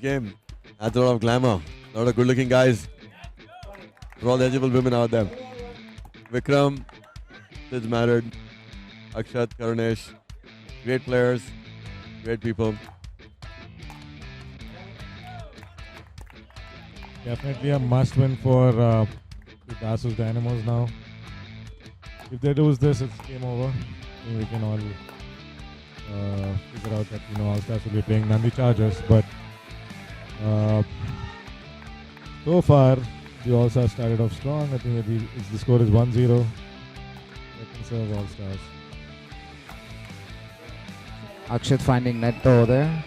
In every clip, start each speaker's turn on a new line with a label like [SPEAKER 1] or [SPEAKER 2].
[SPEAKER 1] game. Adds a lot of glamour. A lot of good-looking guys. For all the eligible women out there. Vikram, Sid's married. Akshat, Karunesh. Great players. Great people.
[SPEAKER 2] Definitely a must-win for the Dasos Dynamos now. If they lose this, it's game over. I think we can all figure out that All Stars will be playing Nandi Chargers. But so far, the All Stars started off strong. I think the score is 1-0. Second serve All Stars.
[SPEAKER 3] Akshat finding net over there.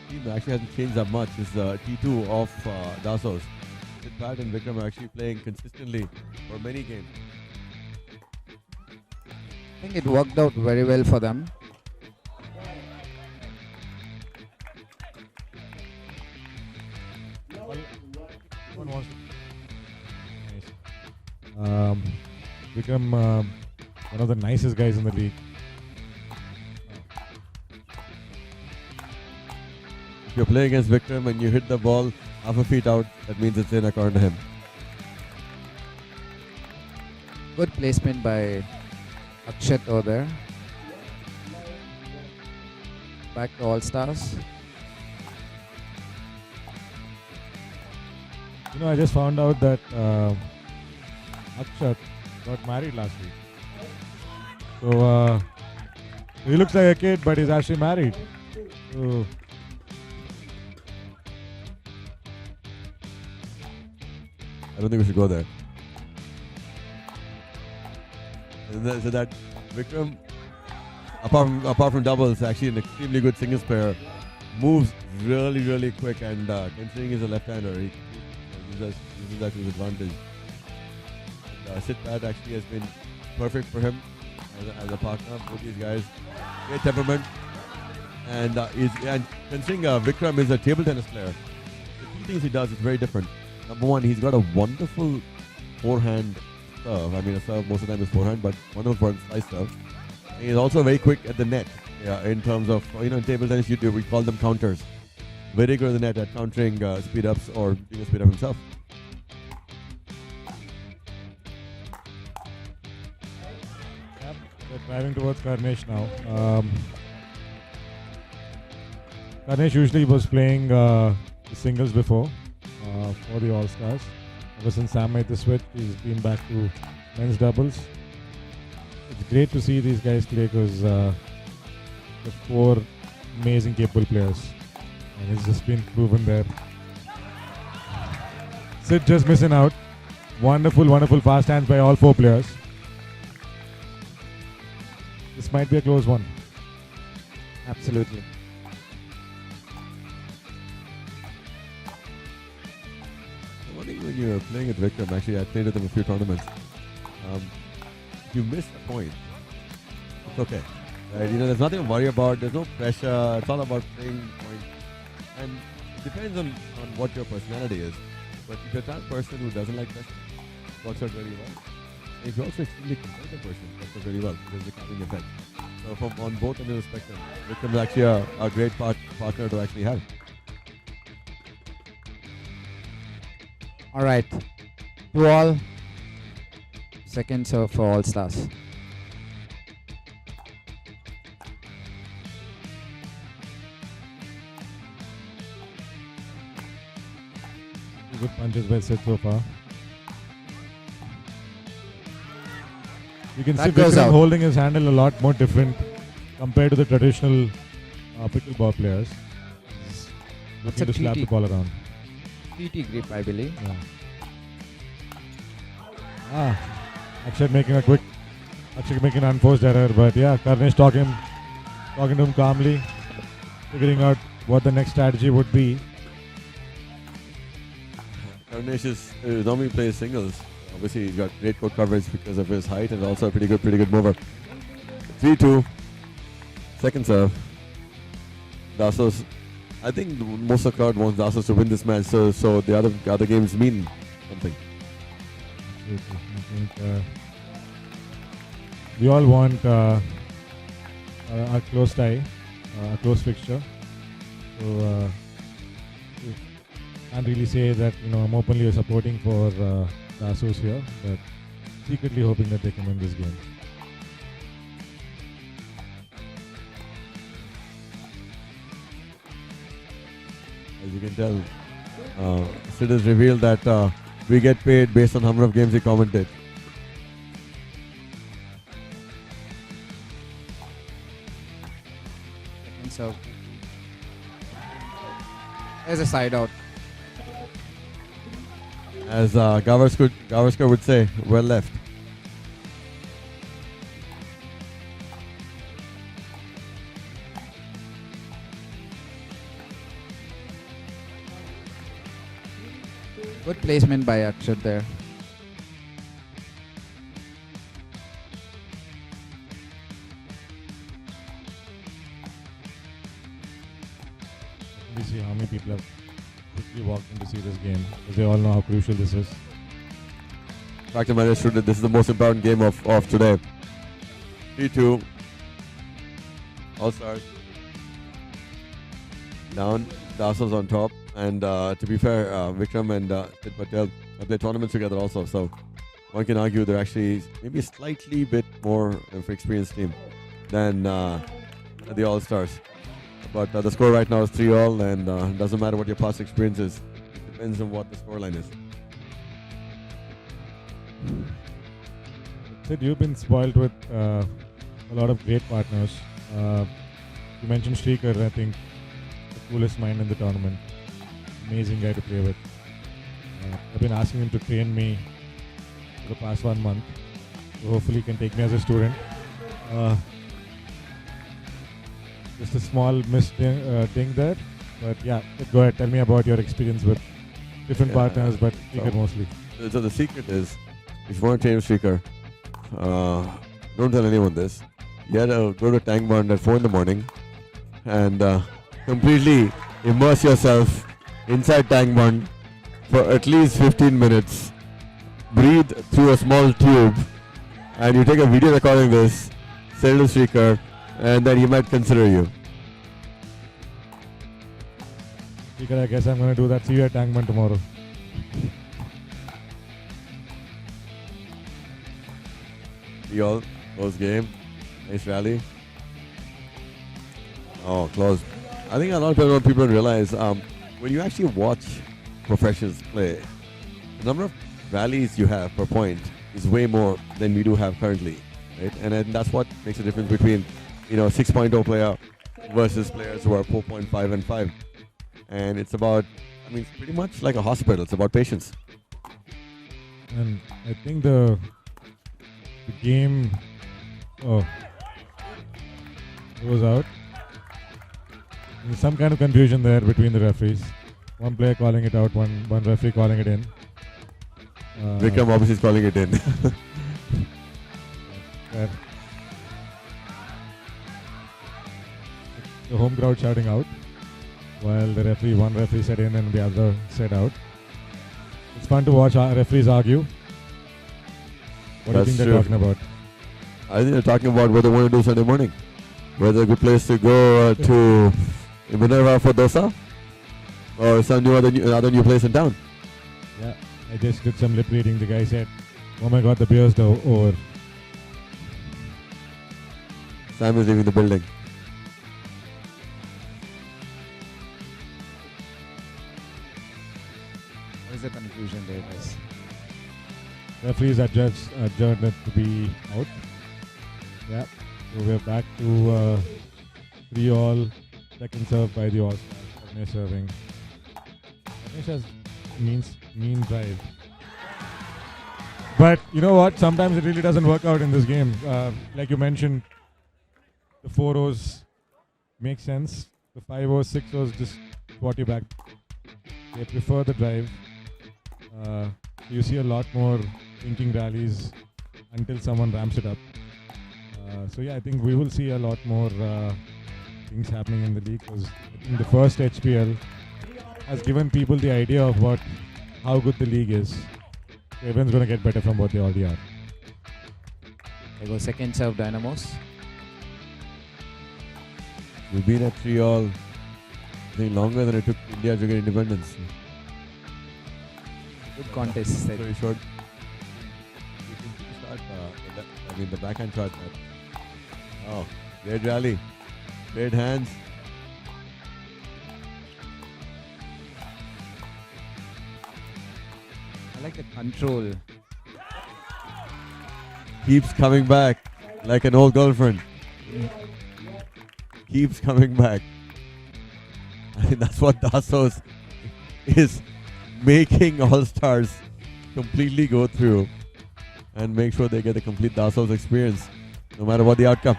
[SPEAKER 1] Team actually hasn't changed that much. It's the T2 of Dasos. Sid Pat and Vikram are actually playing consistently for many games.
[SPEAKER 3] I think it worked out very well for them.
[SPEAKER 2] One wants to Vikram, one of the nicest guys in the league.
[SPEAKER 1] If you're playing against Vikram and you hit the ball half a feet out, that means it's in according to him.
[SPEAKER 3] Good placement by Akshat over there. Back to All Stars.
[SPEAKER 2] I just found out that Akshat got married last week. So he looks like a kid, but he's actually married. So
[SPEAKER 1] I don't think we should go there. So that Vikram, apart from doubles, actually an extremely good singles player. Moves really, really quick, and considering he's a left-hander, he uses that to his advantage. Sid Pat actually has been perfect for him as a partner. Both these guys, great temperament, and considering Vikram is a table tennis player, the two things he does is very different. Number one, he's got a wonderful forehand serve. I mean, a serve most of the time is forehand, but wonderful slice serve. And he's also very quick at the net. Yeah, in terms of in table tennis, we call them counters. Very good at the net at countering speed ups or doing a speed up himself.
[SPEAKER 2] yep, they're driving towards Karnesh now. Karnesh usually was playing the singles before for the All Stars. Ever since Sam made the switch, he's been back to men's doubles. It's great to see these guys play because they're four amazing, capable players, and it's just been proven there. Sid just missing out. Wonderful, wonderful fast hands by all four players. This might be a close one.
[SPEAKER 3] Absolutely.
[SPEAKER 1] One thing when you're playing with Vikram, actually I played with him a few tournaments. If you miss a point, it's okay. Right? There's nothing to worry about. There's no pressure. It's all about playing points. And it depends on what your personality is. But if you're a type of person who doesn't like pressure, it works out really well. And if you're also an extremely competitive person, it works out really well. There's the calming effect. So from on both ends of the spectrum, Vikram is actually a great partner to actually have.
[SPEAKER 3] All right. 2-all. Second serve for All Stars.
[SPEAKER 2] Good punches by Sid so far. You can
[SPEAKER 3] That
[SPEAKER 2] see
[SPEAKER 3] goes
[SPEAKER 2] Vikram
[SPEAKER 3] out.
[SPEAKER 2] holding his handle a lot more different compared to the traditional pickleball players. He's
[SPEAKER 3] That's
[SPEAKER 2] looking
[SPEAKER 3] a
[SPEAKER 2] to slap
[SPEAKER 3] TT.
[SPEAKER 2] the ball around.
[SPEAKER 3] PT grip, I believe.
[SPEAKER 2] Yeah. Akshat making an unforced error, but yeah, Karnesh talking to him calmly, figuring out what the next strategy would be.
[SPEAKER 1] Karnesh normally plays singles. Obviously, he's got great court coverage because of his height and also a pretty good mover. 3-2. Second serve. Dasos. I think most of the crowd wants Dasos to win this match, so the other games mean something.
[SPEAKER 2] I think we all want a close tie, a close fixture. So can't really say that I'm openly supporting for the Asus here, but secretly hoping that they can win this game.
[SPEAKER 1] As you can tell, Sid has revealed that we get paid based on how number of games he commented.
[SPEAKER 3] Second serve. There's a side out.
[SPEAKER 1] As Gavaskar would say, well left.
[SPEAKER 3] Good placement by Akshat there.
[SPEAKER 2] Let me see how many people have quickly walked in to see this game, because they all know how crucial this is.
[SPEAKER 1] Fact of the matter is, this is the most important game of today. 3-2. All Stars. Down. Dasav's on top. And to be fair, Vikram and Sid Patel have played tournaments together also. So one can argue they're actually maybe a slightly bit more of an experienced team than the All Stars. But the score right now is 3-all, and it doesn't matter what your past experience is. It depends on what the scoreline is.
[SPEAKER 2] Sid, you've been spoiled with a lot of great partners. You mentioned Shrikar, I think the coolest mind in the tournament. Amazing guy to play with. I've been asking him to train me for the past 1 month. So hopefully he can take me as a student. Just a small ding there. But yeah, go ahead. Tell me about your experience with different partners, but Shrikar mostly.
[SPEAKER 1] So the secret is, if you want to train Shrikar, don't tell anyone this. You had to go to Tank Bund at 4 in the morning and completely immerse yourself inside Tank Bund for at least 15 minutes. Breathe through a small tube, and you take a video recording this, send it to Shrikar, and then he might consider you.
[SPEAKER 2] Shrikar, I guess I'm going to do that. See you at Tank Bund tomorrow.
[SPEAKER 1] All close game. Nice rally. Oh, close. I think a lot of people don't realize when you actually watch professionals play, the number of rallies you have per point is way more than we do have currently, right? And then that's what makes the difference between a 6.0 player versus players who are 4.5 and 5. And it's about, it's pretty much like a hospital. It's about patience.
[SPEAKER 2] And I think the game goes out. There's some kind of confusion there between the referees. One player calling it out, one referee calling it in.
[SPEAKER 1] Vikram obviously is calling it in.
[SPEAKER 2] The home crowd shouting out, while one referee said in and the other said out. It's fun to watch our referees argue. What do you think they're talking about?
[SPEAKER 1] I think they're talking about what they want to do Sunday morning. Whether a good place to go to Minerva for dosa or some other new place in town.
[SPEAKER 2] Yeah, I just did some lip reading. The guy said, "Oh my God, the beer's over."
[SPEAKER 1] Sam is leaving the building.
[SPEAKER 3] What is the conclusion there, guys?
[SPEAKER 2] Referees adjourned it to be out. Yeah, so we're back to 3-all. Second serve by the All-Stars. Agnesh serving. Agnesh has mean drive. But you know what? Sometimes it really doesn't work out in this game. Like you mentioned, the 4-0s make sense. The 5-0s, 6-0s just brought you back. They prefer the drive. You see a lot more thinking rallies until someone ramps it up. So yeah, I think we will see a lot more things happening in the league, because I think the first HPL has given people the idea of how good the league is. So everyone's going to get better from what they already are.
[SPEAKER 3] There goes second serve Dynamos.
[SPEAKER 1] We've been at 3-all I think longer than it took India to get independence.
[SPEAKER 3] Good contest. Said.
[SPEAKER 1] Very short. You can start, the backhand shot. Oh, great rally. Great hands.
[SPEAKER 3] I like the control.
[SPEAKER 1] Keeps coming back like an old girlfriend. Keeps coming back. I think that's what Dasos is making All Stars completely go through and make sure they get the complete Dasos experience, no matter what the outcome.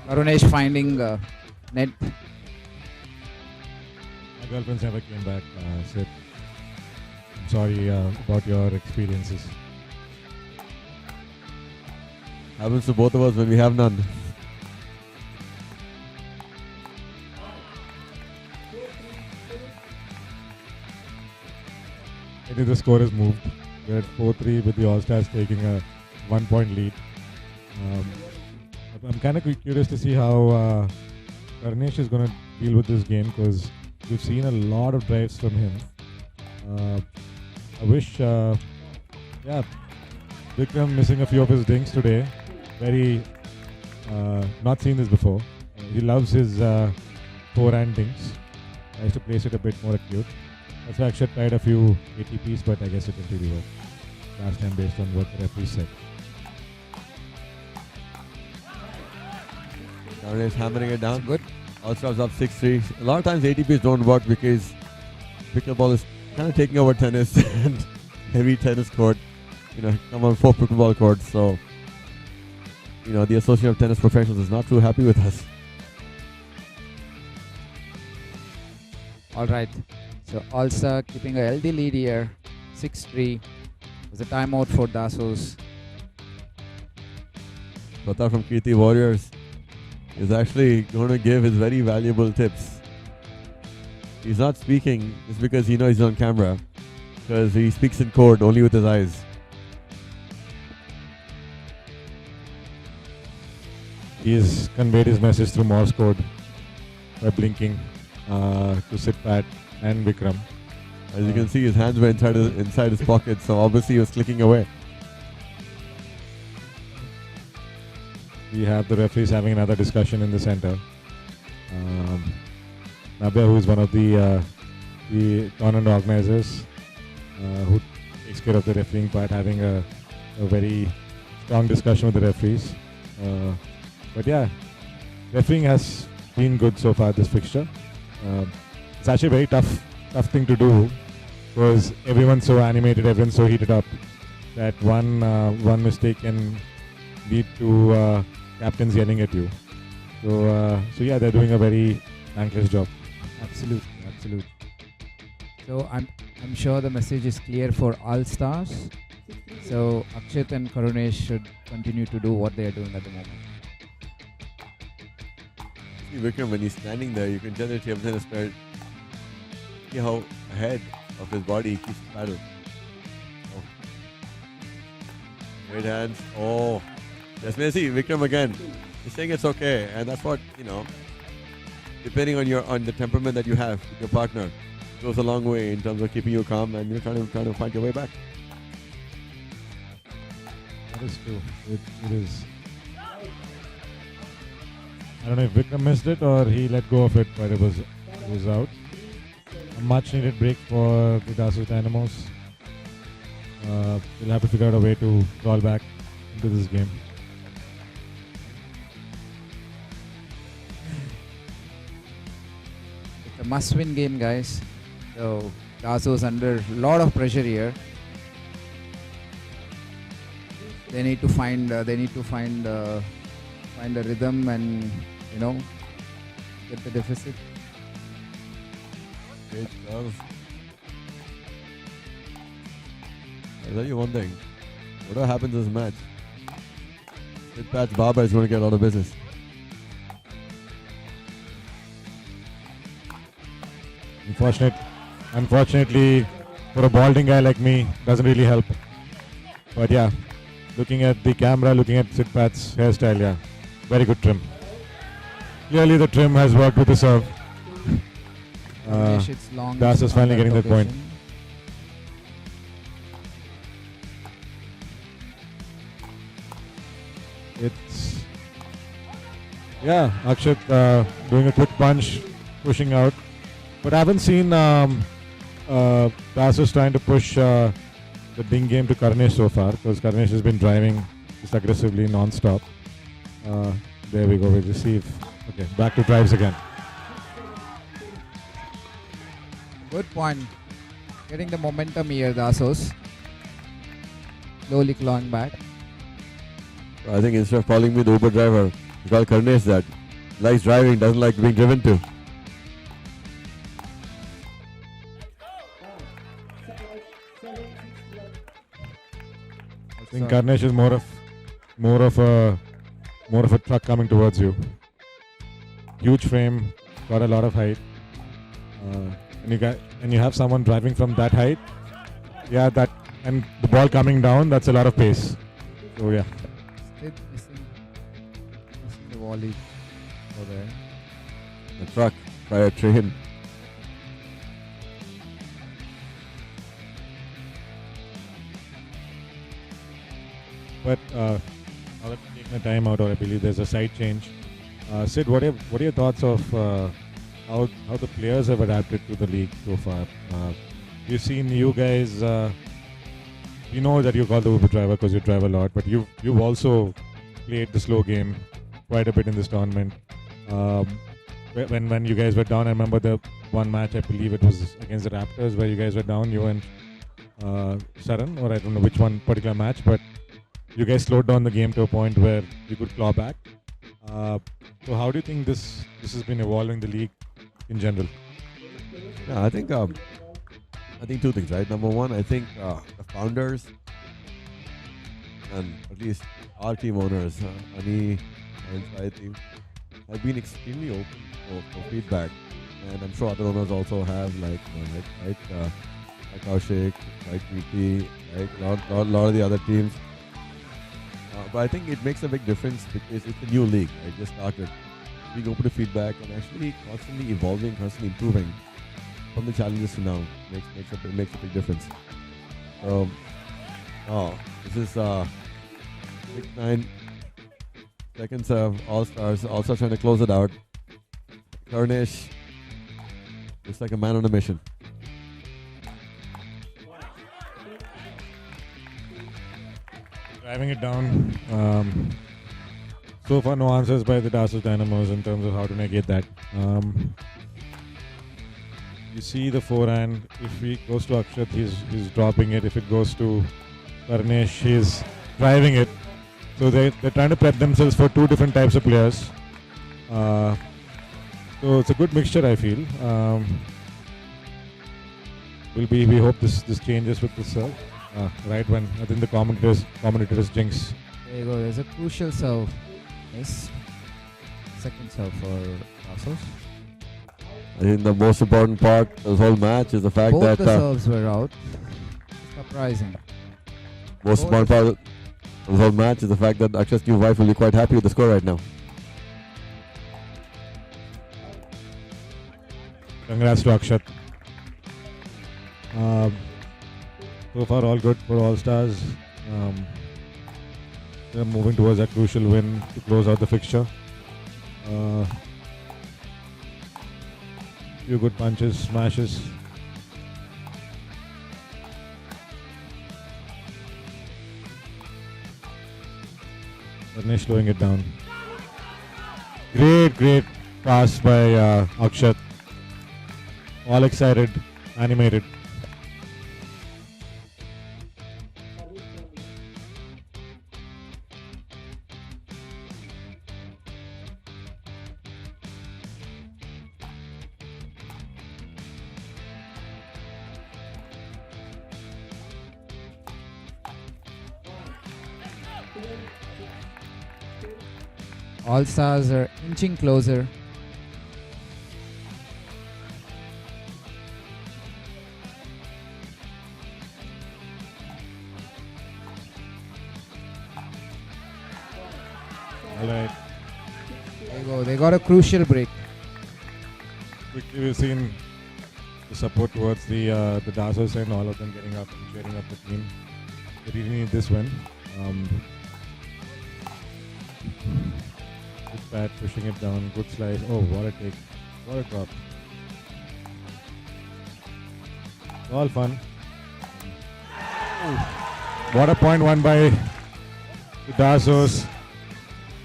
[SPEAKER 3] Karunesh finding net.
[SPEAKER 2] My girlfriends never came back, Sid. I'm sorry about your experiences.
[SPEAKER 1] Happens to both of us when we have none.
[SPEAKER 2] I think the score has moved. We're at 4-3 with the All-Stars taking a 1-point lead. I'm kind of curious to see how Karnesh is going to deal with this game because we've seen a lot of drives from him. I wish, Vikram missing a few of his dinks today. Very, not seen this before. He loves his forehand dinks. Tries to place it a bit more acute. That's why Akshat tried a few ATPs, but I guess it didn't really work last time based on what the referee said.
[SPEAKER 1] Karnesh hammering it down.
[SPEAKER 3] Good.
[SPEAKER 1] All Stars up 6-3. A lot of times ATPs don't work because pickleball is kind of taking over tennis and heavy tennis court. Come on 4 pickleball courts. So, the Association of Tennis Professionals is not too happy with us.
[SPEAKER 3] All right. So All-Star keeping a LD lead here. 6-3. There's a timeout for Dasos.
[SPEAKER 1] Pratap from Kirti Warriors is actually going to give his very valuable tips. He's not speaking just because he knows he's on camera, because he speaks in code only with his eyes.
[SPEAKER 2] He has conveyed his message through Morse code by blinking to Sidpat and Vikram.
[SPEAKER 1] As you can see, his hands were inside his pocket, so obviously he was clicking away.
[SPEAKER 2] We have the referees having another discussion in the center. Nabia, who is one of the tournament organizers, who takes care of the refereeing part, having a very strong discussion with the referees. But yeah, refereeing has been good so far this fixture. It's actually a very tough thing to do because everyone's so animated, everyone's so heated up that one mistake can lead to captains yelling at you. So yeah, they're doing a very thankless job.
[SPEAKER 3] Absolutely. So I'm sure the message is clear for All Stars. So Akshat and Karunesh should continue to do what they are doing at the moment.
[SPEAKER 1] See Vikram, when he's standing there, you can tell that he has a spare. See how ahead of his body he keeps the paddle. Oh. Great hands. Oh. Yes, see Vikram again. He's saying it's okay, and that's what, depending on the temperament that you have with your partner, goes a long way in terms of keeping you calm and you're trying to find your way back.
[SPEAKER 2] That is true. It is. I don't know if Vikram missed it or he let go of it, but it was out. A much needed break for the Dasos Dynamos. We'll have to figure out a way to crawl back into this game.
[SPEAKER 3] It's a must-win game, guys. So Dasos under a lot of pressure here. They need to find a rhythm and get the deficit.
[SPEAKER 1] Great serve. I'll tell you one thing. Whatever happens in this match, Sidpat's Baba is going to get a lot of business.
[SPEAKER 2] Unfortunately, for a balding guy like me, doesn't really help. But yeah, looking at the camera, looking at Sidpat's hairstyle, yeah, very good trim. Clearly the trim has worked with the serve.
[SPEAKER 3] Karunesh, it's long.
[SPEAKER 2] Das is
[SPEAKER 3] on
[SPEAKER 2] finally
[SPEAKER 3] that
[SPEAKER 2] getting the point.
[SPEAKER 3] location.
[SPEAKER 2] It's Akshat doing a quick punch, pushing out. But I haven't seen Dasus trying to push the ding game to Karunesh so far, because Karunesh has been driving just aggressively non-stop. There we go, we receive. Okay, back to drives again.
[SPEAKER 3] Good point. Getting the momentum here, Dasos. Slowly clawing back.
[SPEAKER 1] I think instead of calling me the Uber driver, you call Karunesh that. Likes driving, doesn't like being driven to.
[SPEAKER 2] I think Karunesh is more of a truck coming towards you. Huge frame, got a lot of height, and you have someone driving from that height. Yeah, and the ball coming down. That's a lot of pace. So yeah,
[SPEAKER 3] Still missing the volley over there.
[SPEAKER 1] The truck, prior train.
[SPEAKER 2] but now that we're taking a time out, or I believe there's a side change. Sid, what are your thoughts of how the players have adapted to the league so far? We've seen you guys. We know that you call the Uber driver because you drive a lot, but you've also played the slow game quite a bit in this tournament. When you guys were down, I remember the one match, I believe it was against the Raptors, where you guys were down, you and Saran, or I don't know which one particular match, but you guys slowed down the game to a point where you could claw back. So how do you think this has been evolving the league in general?
[SPEAKER 1] Yeah, I think two things, right? Number one, I think the founders and at least our team owners, Ani and Sai team, have been extremely open for feedback, and I'm sure other owners also have, like Kaushik, like Preeti, like a lot of the other teams. But I think it makes a big difference because it's a new league. It just started. Being open to feedback and actually constantly evolving, constantly improving from the challenges to now makes a big difference. This is 6-9 seconds of All-Stars. All-Stars trying to close it out. Karunesh looks like a man on a mission.
[SPEAKER 2] Driving it down. So far, no answers by the Dasus Dynamos in terms of how to negate that. You see the forehand. If it goes to Akshat, he's dropping it. If it goes to Karunesh, he's driving it. So they're trying to prep themselves for two different types of players. So it's a good mixture, I feel. We hope this changes with the serve. Right when I think the commentators jinx.
[SPEAKER 3] There you go. There's a crucial serve. Yes. Second serve for Dasos.
[SPEAKER 1] I think the most important part of the whole match is the fact
[SPEAKER 3] Both
[SPEAKER 1] that
[SPEAKER 3] the serves were out. Surprising.
[SPEAKER 1] most important part of the whole match is the fact that Akshat's new wife will be quite happy with the score right now.
[SPEAKER 2] Congrats to Akshat. So far, all good for All Stars. They're moving towards that crucial win to close out the fixture. Few good punches, smashes. Karunesh slowing it down. Great pass by Akshat. All excited, animated.
[SPEAKER 3] All Stars are inching closer.
[SPEAKER 2] All right.
[SPEAKER 3] There you go. They got a crucial break.
[SPEAKER 2] Quickly, we've seen the support towards the Dasos and all of them getting up and cheering up the team. They really need this win. Good bat, pushing it down. Good slice. Oh, what a take. What a drop. All fun. What a point won by the Dasos.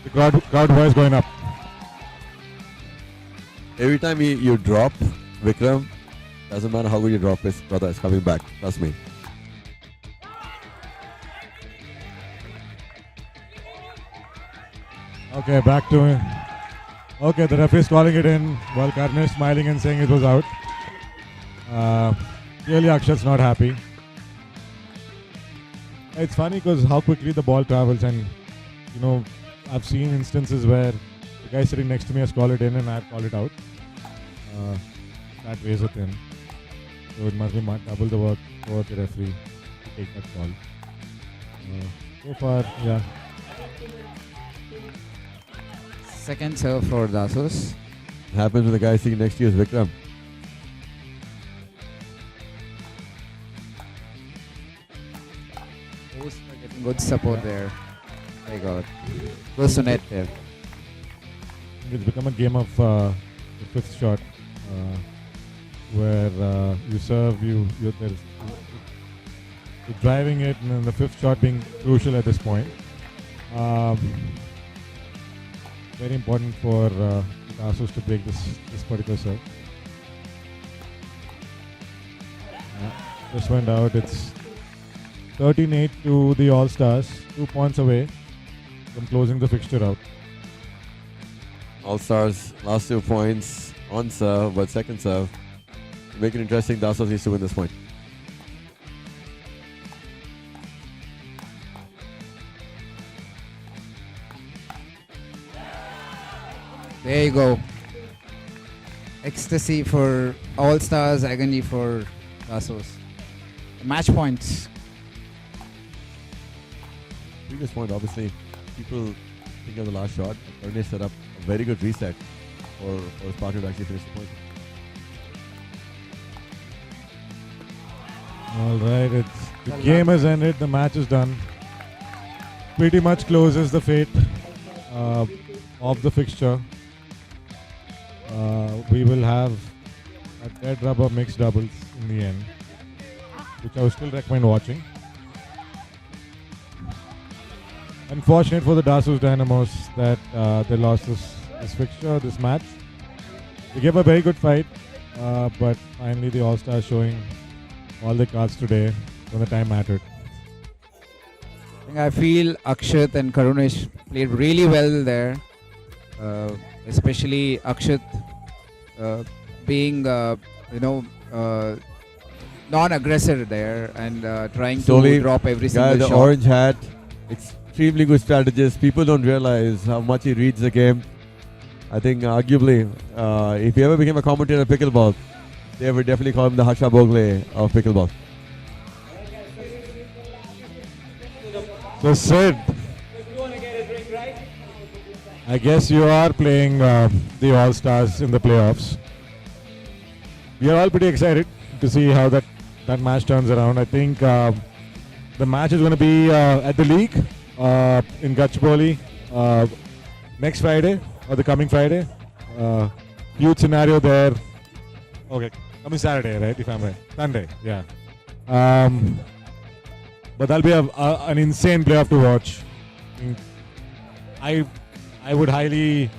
[SPEAKER 2] The crowd voice going up.
[SPEAKER 1] Every time you drop, Vikram, doesn't matter how good you drop, his brother is coming back. Trust me.
[SPEAKER 2] Okay, back to him. Okay, the referee is calling it in while Karnesh is smiling and saying it was out. Clearly Akshat's not happy. It's funny because how quickly the ball travels, and you know, I've seen instances where the guy sitting next to me has called it in and I've called it out. That weighs it in. So it must be double the work for the referee to take that call. So far, yeah.
[SPEAKER 3] Second serve for Dasos.
[SPEAKER 1] Happens when the guy sitting next to you is Vikram.
[SPEAKER 3] Getting good support there. Very good. Close to net there.
[SPEAKER 2] It's become a game of the fifth shot, where you serve, you're driving it, and then the fifth shot being crucial at this point. Very important for Dasos to break this particular serve. Just went out. It's 13-8 to the All Stars, 2 points away from closing the fixture out.
[SPEAKER 1] All Stars last 2 points on serve, but second serve. To make it interesting, Dasos needs to win this point.
[SPEAKER 3] There you go. Ecstasy for All Stars, agony for Dasos. Match points.
[SPEAKER 1] Previous point, obviously, people think of the last shot. Karnesh set up a very good reset for his partner to actually finish the point.
[SPEAKER 2] All right, the game has ended. The match is done. Pretty much closes the fate of the fixture. We will have a dead rubber mixed doubles in the end, which I would still recommend watching. Unfortunate for the Dasos Dynamos that they lost this fixture, this match. They gave a very good fight, but finally the All-Stars showing all the cards today when the time mattered.
[SPEAKER 3] I feel Akshat and Karunesh played really well there, especially Akshat being, non-aggressor there and trying
[SPEAKER 1] Slowly,
[SPEAKER 3] to drop every
[SPEAKER 1] Guy,
[SPEAKER 3] single
[SPEAKER 1] the
[SPEAKER 3] shot.
[SPEAKER 1] orange hat, extremely good strategist. People don't realize how much he reads the game. I think arguably, if he ever became a commentator of pickleball, they would definitely call him the Harsha Bogle of pickleball.
[SPEAKER 2] So Sid, I guess you are playing the All-Stars in the playoffs. We are all pretty excited to see how that match turns around. I think the match is going to be at the league in Gachibowli next Friday or the coming Friday. Huge scenario there. Okay, coming Saturday, right? If I'm right. Sunday, yeah. But that'll be an insane playoff to watch. I would highly,